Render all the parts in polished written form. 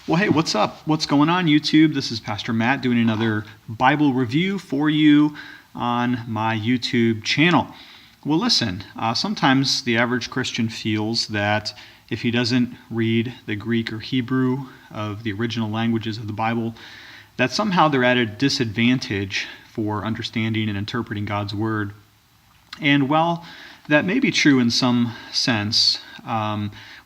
Well, hey, what's up? What's going on, YouTube? This is Pastor Matt doing another Bible review for you on my YouTube channel. Well, listen, sometimes the average Christian feels that if he doesn't read the Greek or Hebrew of the original languages of the Bible, that somehow they're at a disadvantage for understanding and interpreting God's Word. And while that may be true in some sense,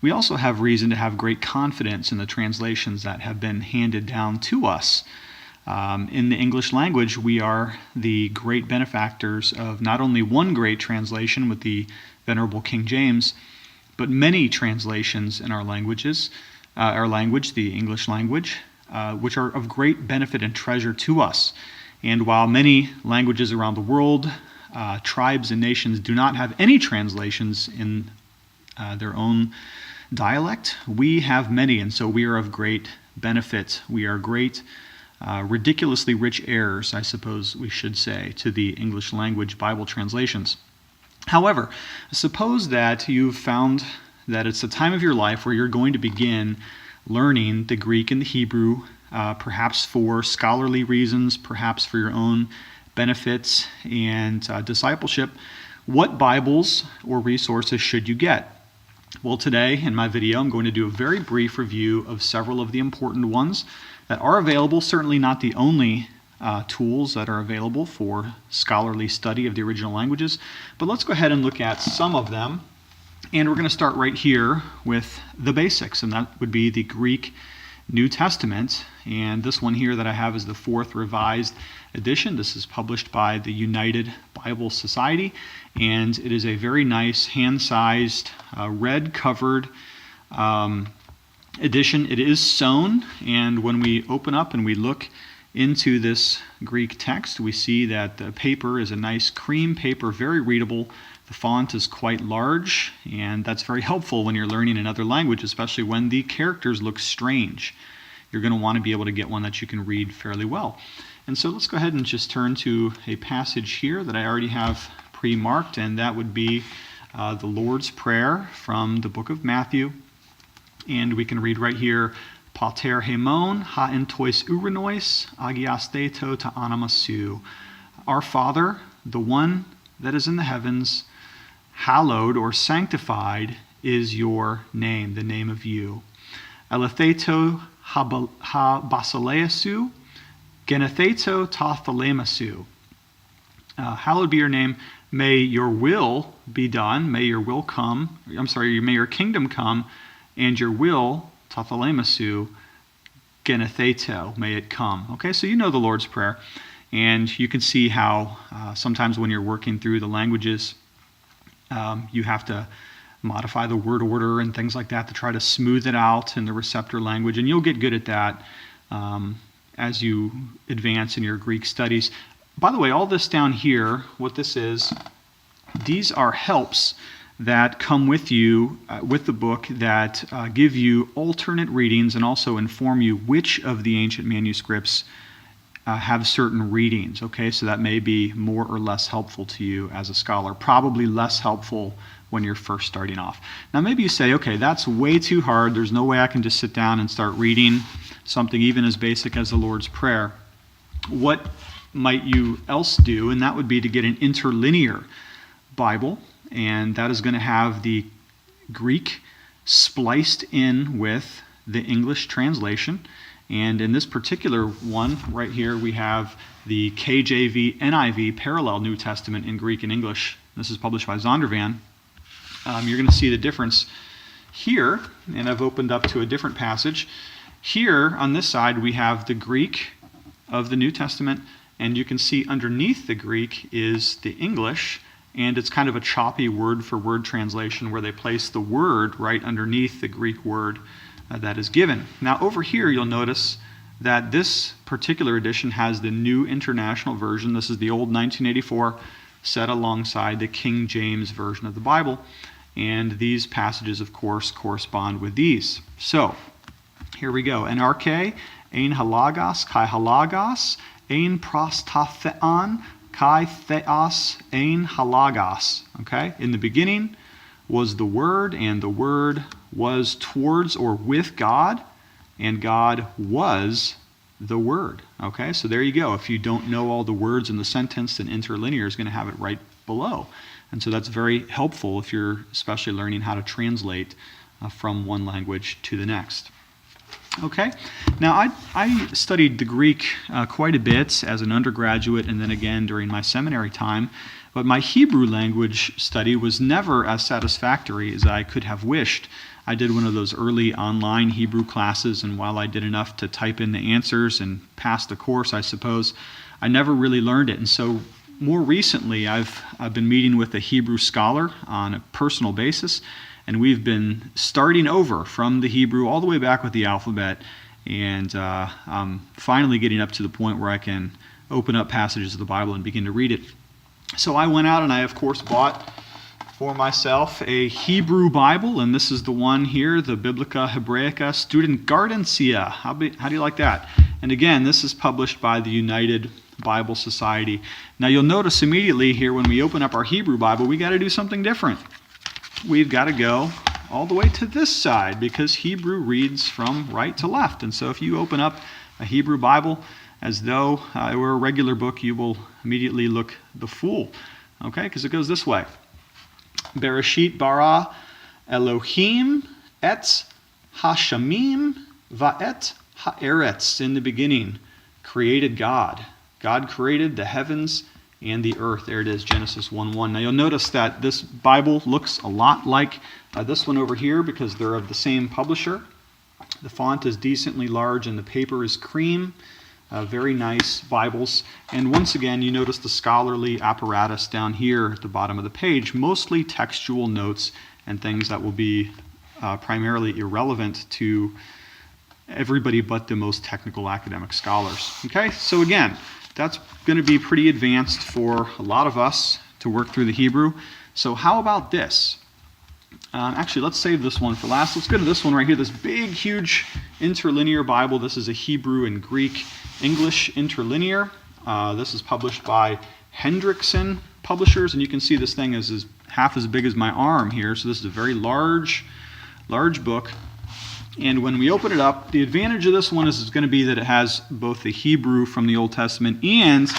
we also have reason to have great confidence in the translations that have been handed down to us. In the English language, we are the great benefactors of not only one great translation with the Venerable King James, but many translations in our language, the English language, which are of great benefit and treasure to us. And while many languages around the world, tribes and nations do not have any translations in their own dialect, we have many, and so we are of great benefit. We are great, ridiculously rich heirs, I suppose we should say, to the English language Bible translations. However, suppose that you've found that it's a time of your life where you're going to begin learning the Greek and the Hebrew, perhaps for scholarly reasons, perhaps for your own benefits and discipleship. What Bibles or resources should you get? Well, today in my video, I'm going to do a very brief review of several of the important ones that are available, certainly not the only tools that are available for scholarly study of the original languages, but let's go ahead and look at some of them. And we're going to start right here with the basics, and that would be the Greek New Testament. And this one here that I have is the 4th Revised Edition. This is published by the United Bible Society, and it is a very nice hand-sized, red-covered edition. It is sewn, and when we open up and we look into this Greek text, we see that the paper is a nice cream paper, very readable. The font is quite large, and that's very helpful when you're learning another language, especially when the characters look strange. You're going to want to be able to get one that you can read fairly well. And so let's go ahead and just turn to a passage here that I already have pre-marked, and that would be the Lord's Prayer from the book of Matthew. And we can read right here, Pater hemon ha entois uranois agiasteto ta anamasu. Our Father, the one that is in the heavens, hallowed or sanctified is your name, the name of you. Eletheto ha basileasu, genetheto ta thalemasu. Hallowed be your name. May your will be done. May your will come. May your kingdom come, and your will, ta thalemasu, genetheto, may it come. Okay, so you know the Lord's Prayer. And you can see how sometimes when you're working through the languages, you have to modify the word order and things like that to try to smooth it out in the receptor language. And you'll get good at that as you advance in your Greek studies. By the way, all this down here, what this is, these are helps that come with you, with the book, that give you alternate readings and also inform you which of the ancient manuscripts have certain readings, okay? So that may be more or less helpful to you as a scholar. Probably less helpful when you're first starting off. Now maybe you say, okay, that's way too hard. There's no way I can just sit down and start reading something even as basic as the Lord's Prayer. What might you else do? And that would be to get an interlinear Bible, and that is going to have the Greek spliced in with the English translation. And in this particular one right here, we have the KJV NIV Parallel New Testament in Greek and English. This is published by Zondervan. You're going to see the difference here, and I've opened up to a different passage. Here on this side, we have the Greek of the New Testament, and you can see underneath the Greek is the English, and it's kind of a choppy word-for-word translation where they place the word right underneath the Greek word that is given. Now over here you'll notice that this particular edition has the New International Version. This is the old 1984 set alongside the King James Version of the Bible, and these passages of course correspond with these. So here we go. Enarche, ein halagos, kai halagos, ein prostatheon, kai theos, ein halagos. Okay? In the beginning was the Word, and the Word was towards or with God, and God was the Word. Okay, so there you go. If you don't know all the words in the sentence, then Interlinear is going to have it right below. And so that's very helpful if you're especially learning how to translate from one language to the next. Okay, now I studied the Greek quite a bit as an undergraduate and then again during my seminary time, but my Hebrew language study was never as satisfactory as I could have wished. I did one of those early online Hebrew classes, and while I did enough to type in the answers and pass the course, I suppose, I never really learned it. And so more recently, I've been meeting with a Hebrew scholar on a personal basis, and we've been starting over from the Hebrew all the way back with the alphabet, and I'm finally getting up to the point where I can open up passages of the Bible and begin to read it. So I went out and I, of course, bought for myself a Hebrew Bible, and this is the one here, the Biblica Hebraica Student Gardensia. How do you like that? And again, this is published by the United Bible Society. Now you'll notice immediately here when we open up our Hebrew Bible, we got to do something different. We've got to go all the way to this side because Hebrew reads from right to left. And so if you open up a Hebrew Bible as though it were a regular book, you will immediately look the fool. Okay, because it goes this way. Bereshit bara Elohim et hashamim va'et ha'eretz. In the beginning, created God. God created the heavens and the earth. There it is, Genesis 1:1. Now you'll notice that this Bible looks a lot like this one over here because they're of the same publisher. The font is decently large and the paper is cream. Very nice Bibles. And once again, you notice the scholarly apparatus down here at the bottom of the page, mostly textual notes and things that will be primarily irrelevant to everybody but the most technical academic scholars. Okay, so again, that's going to be pretty advanced for a lot of us to work through the Hebrew. So how about this? Actually, let's save this one for last. Let's go to this one right here, this big, huge Interlinear Bible. This is a Hebrew and Greek English Interlinear. This is published by Hendrickson Publishers, and you can see this thing is half as big as my arm here, so this is a very large book. And when we open it up, the advantage of this one is going to be that it has both the Hebrew from the Old Testament and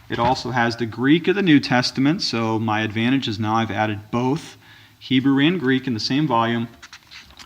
it also has the Greek of the New Testament. So my advantage is now I've added both Hebrew and Greek in the same volume.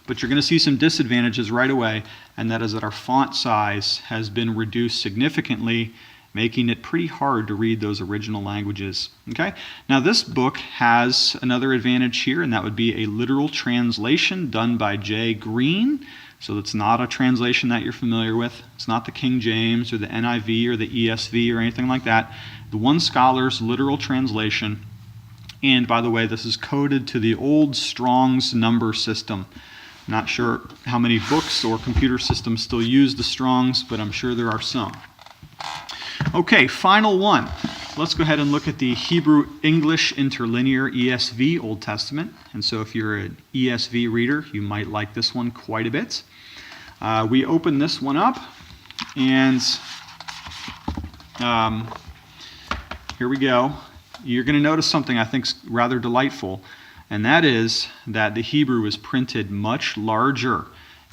But you're going to see some disadvantages right away, and that is that our font size has been reduced significantly, making it pretty hard to read those original languages. Okay? Now this book has another advantage here, and that would be a literal translation done by J. Green. So it's not a translation that you're familiar with. It's not the King James or the NIV or the ESV or anything like that. The one scholar's literal translation. And by the way, this is coded to the old Strong's number system. I'm not sure how many books or computer systems still use the Strong's, but I'm sure there are some. Okay, final one. Let's go ahead and look at the Hebrew English Interlinear ESV Old Testament. And so if you're an ESV reader, you might like this one quite a bit. We open this one up, and here we go. You're going to notice something I think is rather delightful, and that is that the Hebrew is printed much larger,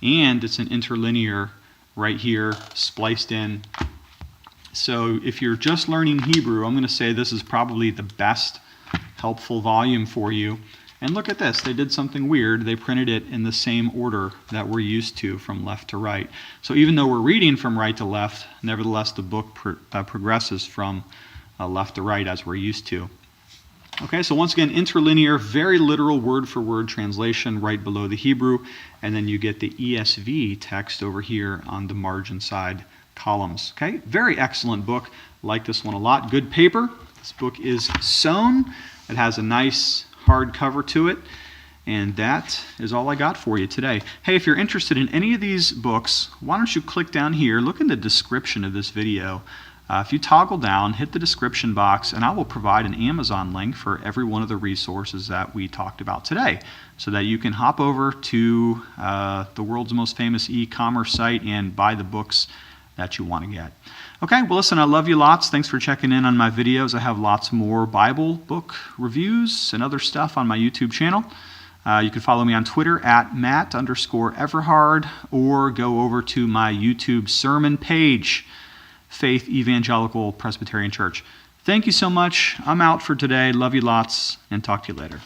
and it's an interlinear right here, spliced in. So if you're just learning Hebrew, I'm going to say this is probably the best helpful volume for you. And look at this. They did something weird. They printed it in the same order that we're used to from left to right. So even though we're reading from right to left, nevertheless the book progresses from left to right as we're used to. Okay, so once again, interlinear, very literal word-for-word translation right below the Hebrew, and then you get the ESV text over here on the margin side columns. Okay, very excellent book. Like this one a lot. Good paper. This book is sewn. It has a nice hard cover to it, and that is all I got for you today. Hey, if you're interested in any of these books, why don't you click down here, look in the description of this video. If you toggle down, hit the description box, and I will provide an Amazon link for every one of the resources that we talked about today, so that you can hop over to the world's most famous e-commerce site and buy the books that you want to get. Okay, well listen, I love you lots. Thanks for checking in on my videos. I have lots more Bible book reviews and other stuff on my YouTube channel. You can follow me on Twitter at Matt_Everhard, or go over to my YouTube sermon page, Faith Evangelical Presbyterian Church. Thank you so much. I'm out for today. Love you lots, and talk to you later.